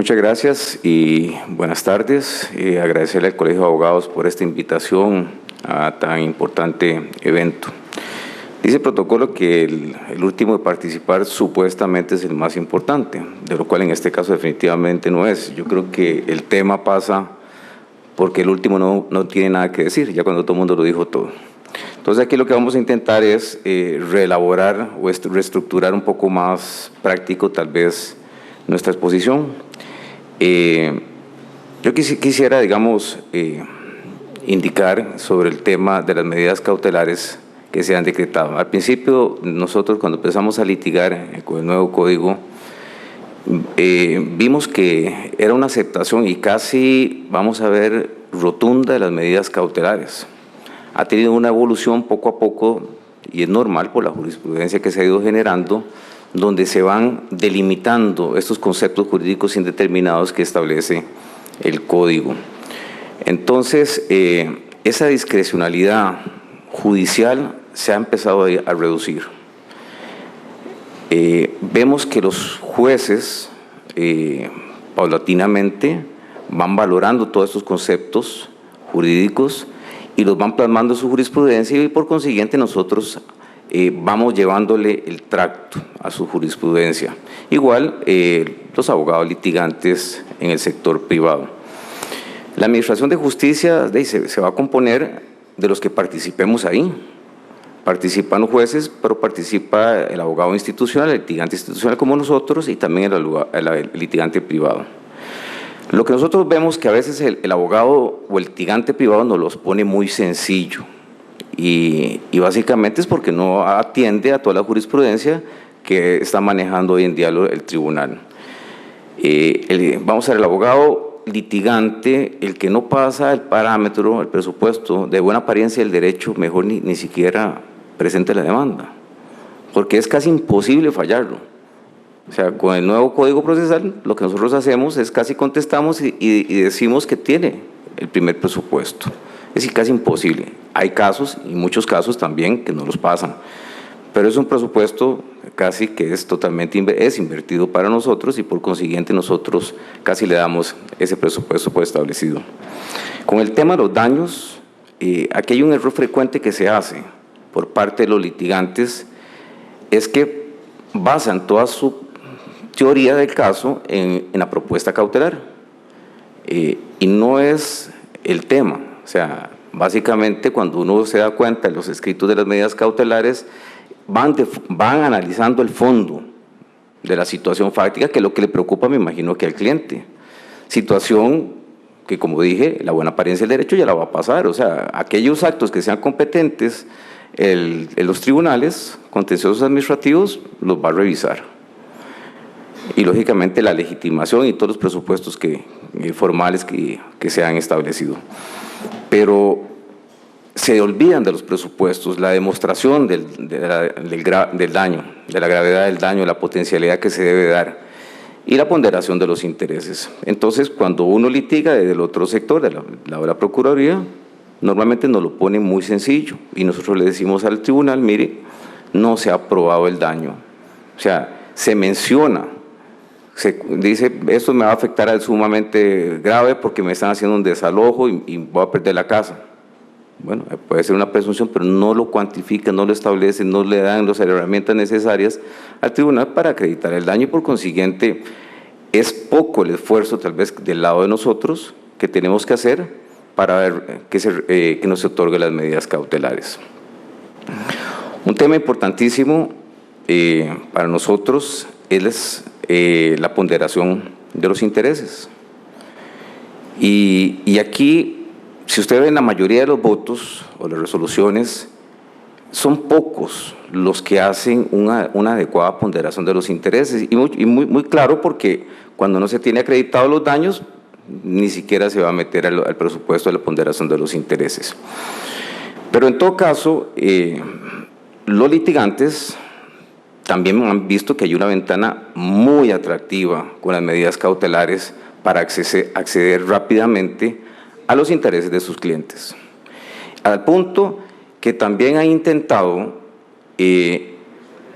Muchas gracias y buenas tardes. Agradecerle al Colegio de Abogados por esta invitación a tan importante evento. Dice el protocolo que el último de participar supuestamente es el más importante, de lo cual en este caso definitivamente no es. Yo creo que el tema pasa porque el último no tiene nada que decir, ya cuando todo el mundo lo dijo todo. Entonces aquí lo que vamos a intentar es reelaborar o reestructurar un poco más práctico tal vez nuestra exposición. Yo quisiera, digamos, indicar sobre el tema de las medidas cautelares que se han decretado. Al principio, nosotros cuando empezamos a litigar con el nuevo código, vimos que era una aceptación y casi, vamos a ver, rotunda de las medidas cautelares. Ha tenido una evolución poco a poco, y es normal por la jurisprudencia que se ha ido generando, donde se van delimitando estos conceptos jurídicos indeterminados que establece el código. Entonces, esa discrecionalidad judicial se ha empezado a reducir. Vemos que los jueces paulatinamente van valorando todos estos conceptos jurídicos y los van plasmando en su jurisprudencia y por consiguiente nosotros vamos llevándole el tracto a su jurisprudencia. Igual los abogados litigantes en el sector privado. La Administración de Justicia se va a componer de los que participemos ahí. Participan los jueces, pero participa el abogado institucional, el litigante institucional como nosotros y también el litigante privado. Lo que nosotros vemos que a veces el abogado o el litigante privado nos los pone muy sencillo y básicamente es porque no atiende a toda la jurisprudencia que está manejando hoy en día el tribunal. Vamos a ver, el abogado litigante, el que no pasa el parámetro, el presupuesto de buena apariencia del derecho, mejor ni siquiera presente la demanda, porque es casi imposible fallarlo. O sea, con el nuevo Código Procesal, lo que nosotros hacemos es casi contestamos y decimos que tiene el primer presupuesto. Es casi imposible. Hay casos, y muchos casos también, que no los pasan, pero es un presupuesto casi que es totalmente invertido para nosotros y por consiguiente nosotros casi le damos ese presupuesto por establecido. Con el tema de los daños, aquí hay un error frecuente que se hace por parte de los litigantes, es que basan toda su teoría del caso en la propuesta cautelar y no es el tema. O sea, básicamente cuando uno se da cuenta de los escritos de las medidas cautelares, van analizando el fondo de la situación fáctica, que es lo que le preocupa, me imagino, que al cliente. Situación que, como dije, la buena apariencia del derecho ya la va a pasar. O sea, aquellos actos que sean competentes, los tribunales contenciosos administrativos los va a revisar. Y, lógicamente, la legitimación y todos los presupuestos formales que se han establecido. Pero se olvidan de los presupuestos, la demostración del daño, de la gravedad del daño, la potencialidad que se debe dar y la ponderación de los intereses. Entonces, cuando uno litiga desde el otro sector, de la Procuraduría, normalmente nos lo pone muy sencillo y nosotros le decimos al tribunal, mire, no se ha probado el daño. O sea, se menciona, se dice, esto me va a afectar al sumamente grave porque me están haciendo un desalojo y voy a perder la casa. Bueno, puede ser una presunción, pero no lo cuantifica, no lo establece, no le dan las herramientas necesarias al tribunal para acreditar el daño y por consiguiente es poco el esfuerzo tal vez del lado de nosotros que tenemos que hacer para ver que nos otorgue las medidas cautelares. Un tema importantísimo para nosotros es la ponderación de los intereses. Y aquí, si usted ve en la mayoría de los votos o las resoluciones, son pocos los que hacen una adecuada ponderación de los intereses y muy claro porque cuando no se tiene acreditados los daños, ni siquiera se va a meter al presupuesto de la ponderación de los intereses. Pero en todo caso, los litigantes también han visto que hay una ventana muy atractiva con las medidas cautelares para acceder rápidamente a los intereses de sus clientes. Al punto que también han intentado,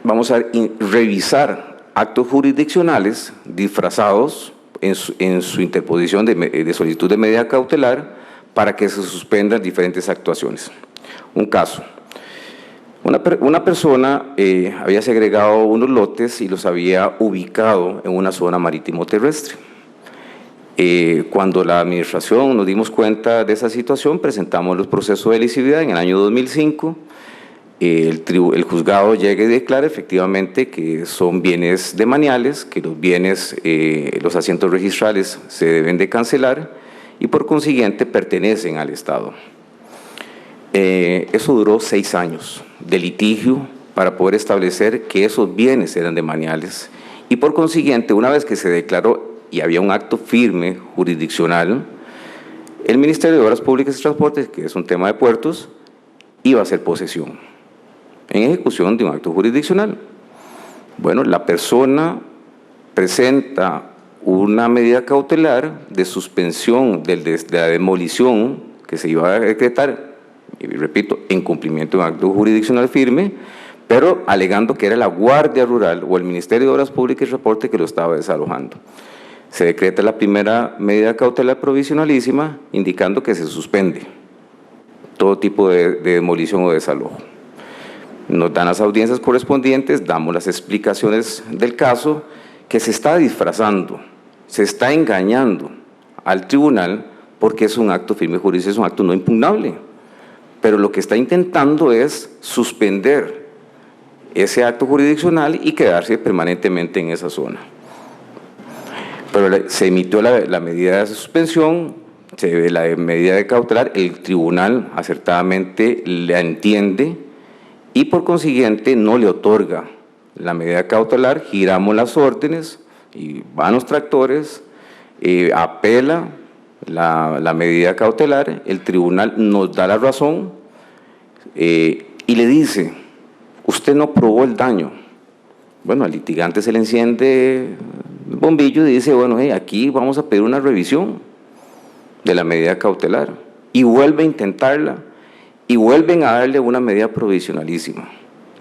vamos a revisar actos jurisdiccionales disfrazados en su interposición de solicitud de medida cautelar para que se suspendan diferentes actuaciones. Un caso. Una persona había segregado unos lotes y los había ubicado en una zona marítimo terrestre. Cuando la administración nos dimos cuenta de esa situación, presentamos los procesos de licividad en el año 2005. El juzgado llega y declara efectivamente que son bienes demaniales, que los bienes, los asientos registrales se deben de cancelar y por consiguiente pertenecen al Estado. Eso duró 6 años de litigio para poder establecer que esos bienes eran demaniales y por consiguiente, una vez que se declaró y había un acto firme jurisdiccional, el Ministerio de Obras Públicas y Transportes, que es un tema de puertos, iba a hacer posesión en ejecución de un acto jurisdiccional. Bueno, la persona presenta una medida cautelar de suspensión de la demolición que se iba a decretar, y repito, en cumplimiento de un acto jurisdiccional firme, pero alegando que era la Guardia Rural o el Ministerio de Obras Públicas y Transporte que lo estaba desalojando. Se decreta la primera medida cautelar provisionalísima, indicando que se suspende todo tipo de demolición o desalojo. Nos dan las audiencias correspondientes, damos las explicaciones del caso, que se está disfrazando, se está engañando al tribunal porque es un acto firme jurídico, es un acto no impugnable. Pero lo que está intentando es suspender ese acto jurisdiccional y quedarse permanentemente en esa zona. Pero se emitió la medida de suspensión, se ve la medida de cautelar, el tribunal acertadamente la entiende y por consiguiente no le otorga la medida cautelar, giramos las órdenes y van los tractores, apela la medida cautelar, el tribunal nos da la razón y le dice, usted no probó el daño. Bueno, al litigante se le enciende el bombillo y dice, bueno, aquí vamos a pedir una revisión de la medida cautelar y vuelve a intentarla y vuelven a darle una medida provisionalísima.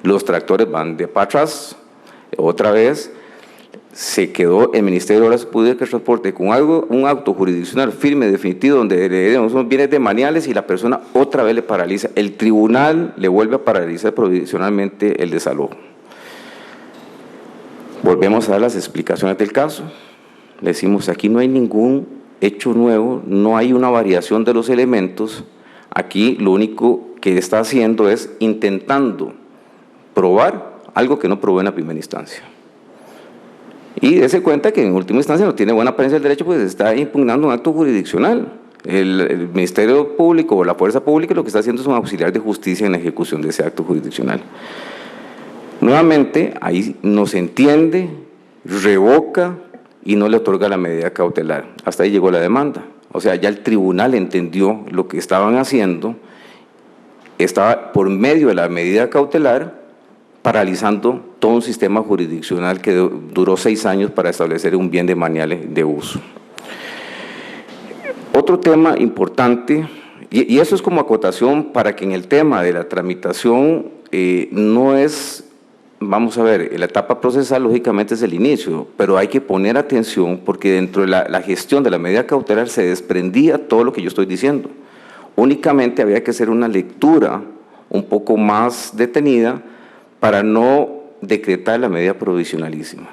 Los tractores van de para atrás, otra vez se quedó el Ministerio de Obras Públicas y Transporte con un acto jurisdiccional firme, definitivo, donde le damos unos bienes demaniales y la persona otra vez le paraliza. El tribunal le vuelve a paralizar provisionalmente el desalojo. Volvemos a dar las explicaciones del caso. Le decimos, aquí no hay ningún hecho nuevo, no hay una variación de los elementos. Aquí lo único que está haciendo es intentando probar algo que no probó en la primera instancia. Y dése cuenta que en última instancia no tiene buena apariencia del derecho, pues está impugnando un acto jurisdiccional. El Ministerio Público o la Fuerza Pública lo que está haciendo es un auxiliar de justicia en la ejecución de ese acto jurisdiccional. Nuevamente, ahí no se entiende, revoca y no le otorga la medida cautelar. Hasta ahí llegó la demanda. O sea, ya el tribunal entendió lo que estaban haciendo, estaba por medio de la medida cautelar paralizando todo un sistema jurisdiccional que duró 6 años para establecer un bien demanial de uso. Otro tema importante, y eso es como acotación para que en el tema de la tramitación no es, vamos a ver, la etapa procesal lógicamente es el inicio, pero hay que poner atención porque dentro de la gestión de la medida cautelar se desprendía todo lo que yo estoy diciendo. Únicamente había que hacer una lectura un poco más detenida para no decretar la medida provisionalísima.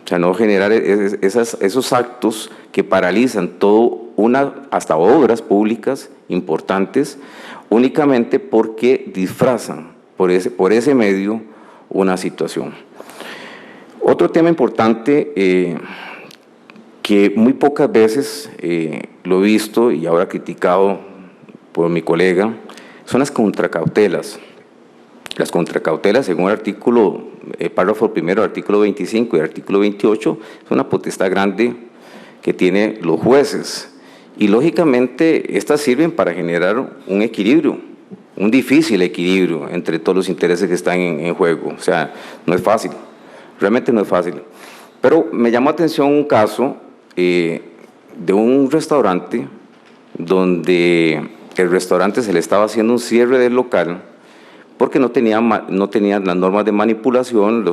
O sea, no generar esos actos que paralizan todo hasta obras públicas importantes, únicamente porque disfrazan por ese medio una situación. Otro tema importante que muy pocas veces lo he visto y ahora criticado por mi colega, son las contracautelas. Las contracautelas, según el artículo, párrafo primero, artículo 25 y artículo 28, es una potestad grande que tienen los jueces. Y lógicamente estas sirven para generar un equilibrio, un difícil equilibrio entre todos los intereses que están en juego. O sea, no es fácil, realmente no es fácil. Pero me llamó la atención un caso de un restaurante donde el restaurante se le estaba haciendo un cierre del local porque no tenía las normas de manipulación,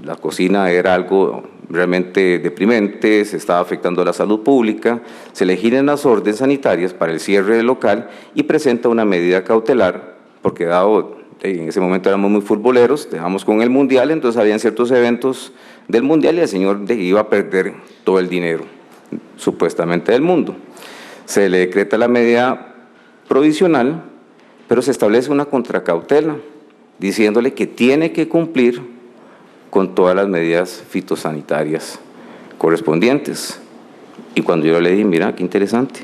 la cocina era algo realmente deprimente, se estaba afectando la salud pública, se le giran las órdenes sanitarias para el cierre del local y presenta una medida cautelar, porque dado, en ese momento éramos muy futboleros, dejamos con el Mundial, entonces habían ciertos eventos del Mundial y el señor iba a perder todo el dinero, supuestamente del mundo. Se le decreta la medida provisional, pero se establece una contracautela, diciéndole que tiene que cumplir con todas las medidas fitosanitarias correspondientes. Y cuando yo le dije, mira, qué interesante,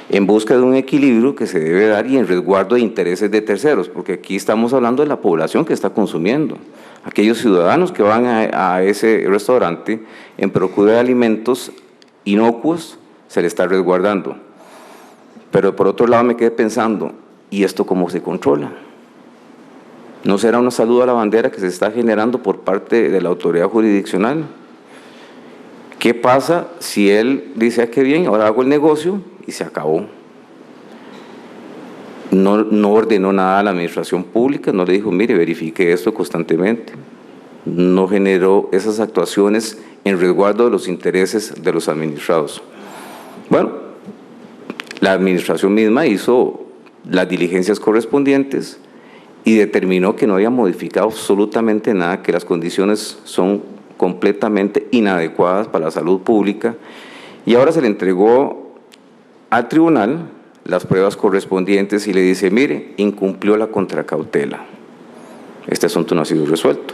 en busca de un equilibrio que se debe dar y en resguardo de intereses de terceros, porque aquí estamos hablando de la población que está consumiendo, aquellos ciudadanos que van a ese restaurante en procura de alimentos inocuos, se le está resguardando. Pero por otro lado me quedé pensando, ¿y esto cómo se controla? ¿No será una salud a la bandera que se está generando por parte de la autoridad jurisdiccional? ¿Qué pasa si él dice, qué bien, ahora hago el negocio y se acabó? No ordenó nada a la administración pública, no le dijo, mire, verifique esto constantemente. No generó esas actuaciones en resguardo de los intereses de los administrados. Bueno, la administración misma hizo las diligencias correspondientes y determinó que no había modificado absolutamente nada, que las condiciones son completamente inadecuadas para la salud pública, y ahora se le entregó al tribunal las pruebas correspondientes y le dice, mire, incumplió la contracautela. Este asunto no ha sido resuelto.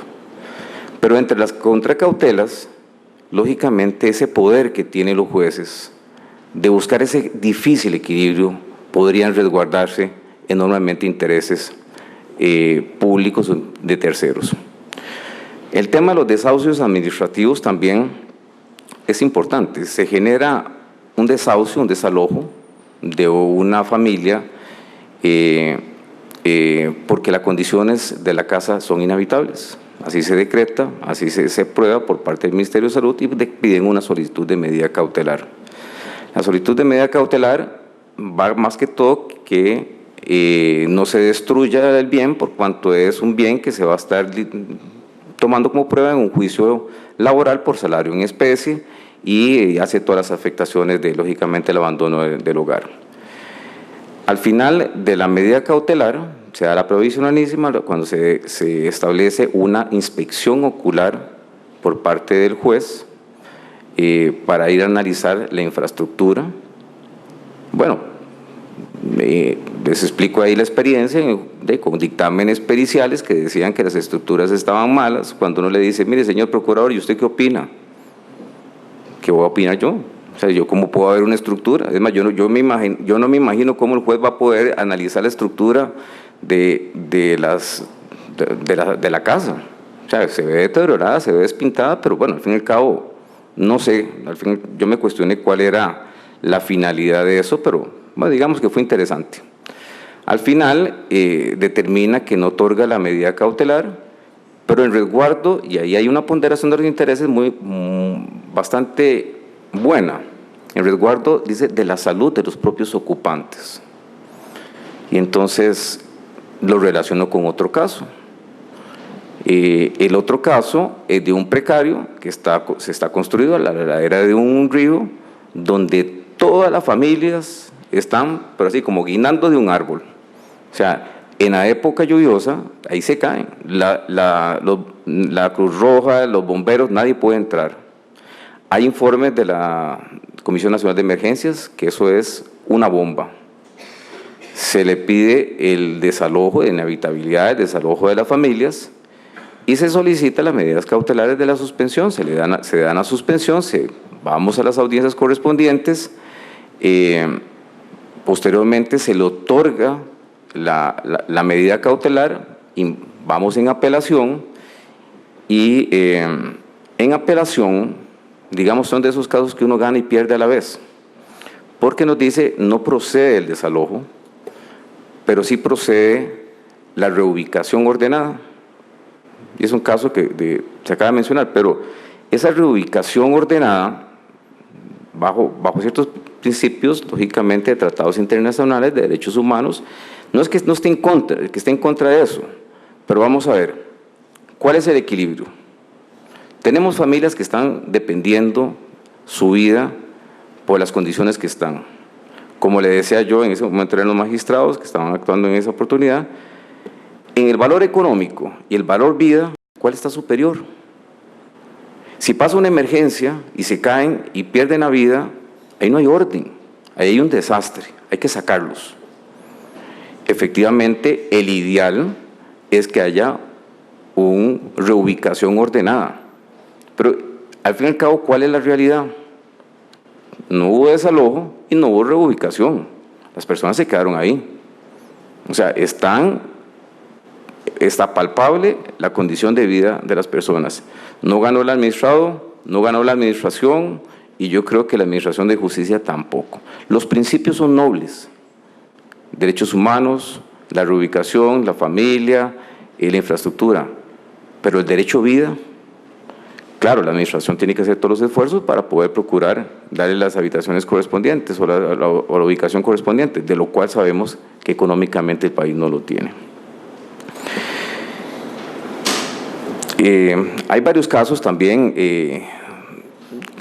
Pero entre las contracautelas, lógicamente ese poder que tienen los jueces de buscar ese difícil equilibrio podrían resguardarse enormemente intereses públicos de terceros. El tema de los desahucios administrativos también es importante. Se genera un desahucio, un desalojo de una familia porque las condiciones de la casa son inhabitables. Así se decreta, así se prueba por parte del Ministerio de Salud y piden una solicitud de medida cautelar. La solicitud de medida cautelar va más que todo que no se destruya el bien, por cuanto es un bien que se va a estar tomando como prueba en un juicio laboral por salario en especie y hace todas las afectaciones de, lógicamente, el abandono del hogar. Al final de la medida cautelar, se da la provisionalísima cuando se establece una inspección ocular por parte del juez para ir a analizar la infraestructura. Bueno, les explico ahí la experiencia con dictámenes periciales que decían que las estructuras estaban malas. Cuando uno le dice, mire, señor procurador, ¿y usted qué opina? ¿Qué voy a opinar yo? O sea, ¿yo cómo puedo ver una estructura? Es más, yo no me imagino cómo el juez va a poder analizar la estructura de la casa. O sea, se ve deteriorada, se ve despintada, pero bueno, al fin y al cabo, no sé, al fin yo me cuestioné cuál era la finalidad de eso, pero bueno, digamos que fue interesante. Al final determina que no otorga la medida cautelar, pero en resguardo, y ahí hay una ponderación de los intereses bastante buena, en resguardo, dice, de la salud de los propios ocupantes. Y entonces lo relaciono con otro caso. El otro caso es de un precario que se está construido a la ladera de un río, donde todas las familias están, pero así como guindando de un árbol. O sea, en la época lluviosa, ahí se caen. La Cruz Roja, los bomberos, nadie puede entrar. Hay informes de la Comisión Nacional de Emergencias que eso es una bomba. Se le pide el desalojo de inhabitabilidad, el desalojo de las familias y se solicita las medidas cautelares de la suspensión. Se dan a suspensión, vamos a las audiencias correspondientes, posteriormente se le otorga la medida cautelar y vamos en apelación y en apelación, digamos, son de esos casos que uno gana y pierde a la vez, porque nos dice no procede el desalojo, pero sí procede la reubicación ordenada. Y es un caso que se acaba de mencionar, pero esa reubicación ordenada, bajo ciertos principios, lógicamente, de tratados internacionales de derechos humanos, no es que no esté en contra, que esté en contra de eso, pero vamos a ver, ¿cuál es el equilibrio? Tenemos familias que están dependiendo su vida por las condiciones que están. Como le decía yo, en ese momento eran los magistrados que estaban actuando en esa oportunidad. En el valor económico y el valor vida, ¿cuál está superior? Si pasa una emergencia y se caen y pierden la vida, ahí no hay orden, ahí hay un desastre, hay que sacarlos. Efectivamente, el ideal es que haya una reubicación ordenada, pero al fin y al cabo, ¿cuál es la realidad? No hubo desalojo y no hubo reubicación, las personas se quedaron ahí. O sea, está palpable la condición de vida de las personas. No ganó el administrado, no ganó la administración, y yo creo que la administración de justicia tampoco. Los principios son nobles: derechos humanos, la reubicación, la familia y la infraestructura, pero el derecho a vida, claro, la administración tiene que hacer todos los esfuerzos para poder procurar darle las habitaciones correspondientes o la ubicación correspondiente, de lo cual sabemos que económicamente el país no lo tiene. Hay varios casos también.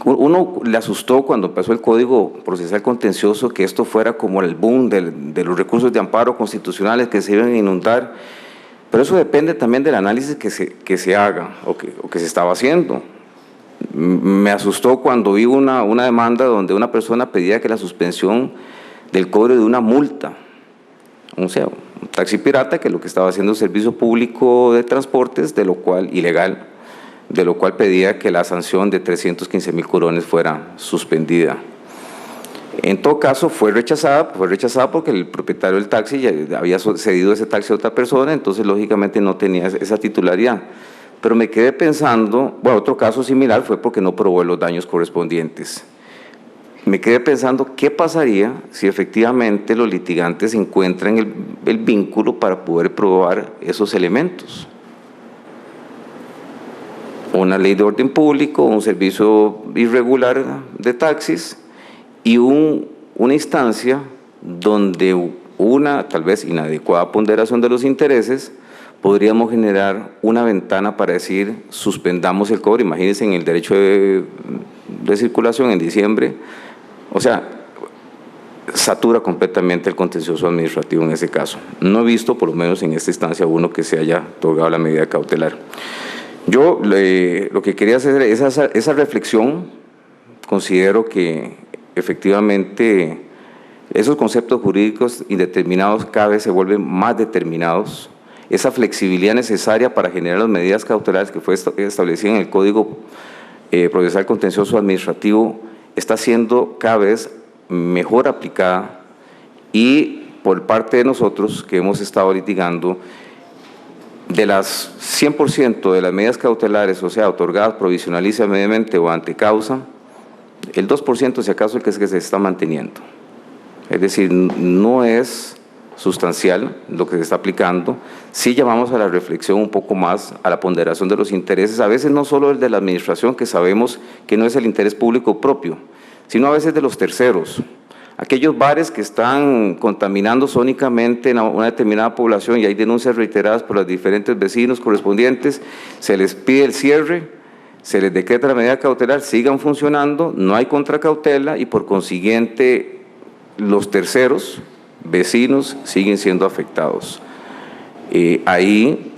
Uno le asustó cuando empezó el Código Procesal Contencioso que esto fuera como el boom de los recursos de amparo constitucionales que se iban a inundar, pero eso depende también del análisis que se haga o que se estaba haciendo. Me asustó cuando vi una demanda donde una persona pedía que la suspensión del cobro de una multa, o sea, un taxi pirata que lo que estaba haciendo es servicio público de transportes, de lo cual ilegal, de lo cual pedía que la sanción de 315.000 colones fuera suspendida. En todo caso fue rechazada porque el propietario del taxi ya había cedido ese taxi a otra persona, entonces lógicamente no tenía esa titularidad. Pero me quedé pensando, bueno, otro caso similar fue porque no probó los daños correspondientes. Me quedé pensando qué pasaría si efectivamente los litigantes encuentran el vínculo para poder probar esos elementos. Una ley de orden público, un servicio irregular de taxis y una instancia donde una tal vez inadecuada ponderación de los intereses podríamos generar una ventana para decir suspendamos el cobro. Imagínense en el derecho de circulación en diciembre, o sea, satura completamente el contencioso administrativo en ese caso. No he visto, por lo menos en esta instancia, uno que se haya otorgado la medida cautelar. Yo lo que quería hacer es esa reflexión. Considero que efectivamente esos conceptos jurídicos indeterminados cada vez se vuelven más determinados. Esa flexibilidad necesaria para generar las medidas cautelares que fue establecida en el Código Procesal Contencioso Administrativo está siendo cada vez mejor aplicada, y por parte de nosotros que hemos estado litigando, de las 100% de las medidas cautelares, o sea, otorgadas provisionalísimamente o ante causa, el 2% si acaso es el que se está manteniendo. Es decir, no es sustancial lo que se está aplicando. Sí llamamos a la reflexión un poco más, a la ponderación de los intereses, a veces no solo el de la administración, que sabemos que no es el interés público propio, sino a veces de los terceros. Aquellos bares que están contaminando sónicamente a una determinada población y hay denuncias reiteradas por los diferentes vecinos correspondientes, se les pide el cierre, se les decreta la medida cautelar, sigan funcionando, no hay contracautela y por consiguiente los terceros, vecinos, siguen siendo afectados. Ahí,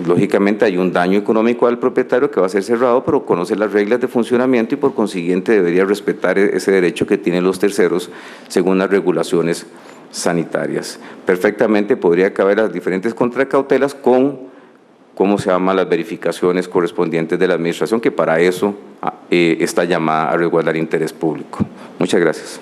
lógicamente, hay un daño económico al propietario que va a ser cerrado, pero conoce las reglas de funcionamiento y por consiguiente debería respetar ese derecho que tienen los terceros según las regulaciones sanitarias. Perfectamente podría caber las diferentes contracautelas con, ¿cómo se llama?, las verificaciones correspondientes de la administración, que para eso está llamada a resguardar interés público. Muchas gracias.